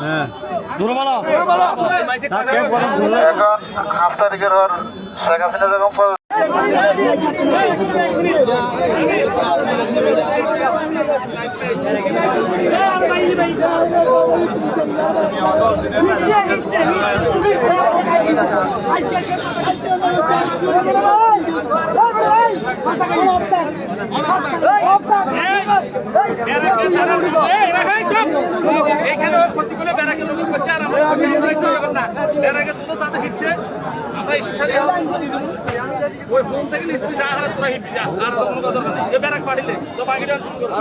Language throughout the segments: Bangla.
হ্যাঁ দূর বলো এখন 8 তারিখের পর শেখ হাসিনা যখন এখানে প্রতিকূলে বেড়াকে লোক করছে আর বেড়াকে তো তাতে ফিরছে আমরা ওই ফোন থেকে নিশ্চয়ই যা হারা তোরা হিট যা আর কোনো কথা নেই যে বেড়াক পাঠিলে তো বাকিটা শুরু করো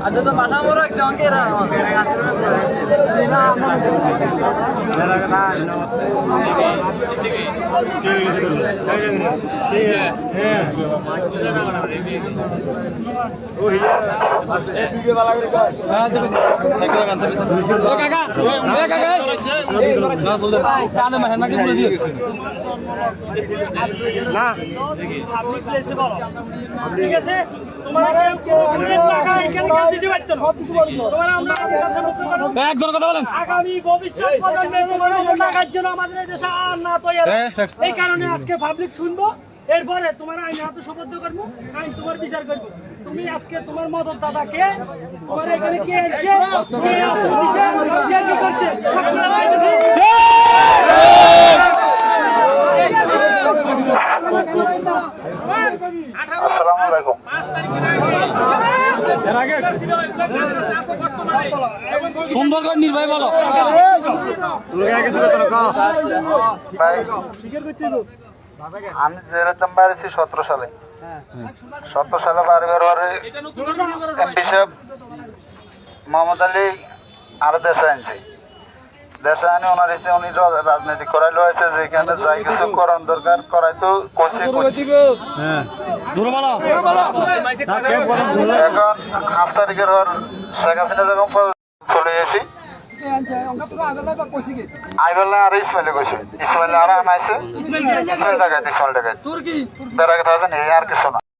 ada tuh mana murah jangkir ঠিক আছে আগামী ভবিষ্যৎ টাকার জন্য আমাদের দেশে আর না তৈরি এই কারণে আজকে পাবলিক শুনবো এরপরে তোমার আইনে হাতে সুবদ্ধ করবো আইন তোমার বিচার করবো তুমি আজকে তোমার মদত দাদাকে তোমার এখানে কে করছে আসসালামু আলাইকুম সুন্দরগঞ্জ নির্বাহী বলো আমি যেরকম বাড়িছি 17 সালে 17 সালে বাড়ি বেরোয়ারে এমপি সাহেব মোহাম্মদ আলী আরো দেশে আনছে দেশে আনি ওনার এসে উনি রাজনীতি করাইলো হয়েছে যেখানে যাই কিছু করার দরকার করাই তো করছে এখন 8 তারিখের পর শেখ হাসিনা যখন চলে এসি আইবেলা আর ইসমাইলে কইছে ইসমাইলে আর আনাইছে ইসমাইল টাকায় ইসমাইল টাকায় বেড়া কথা জানি আর কিছু না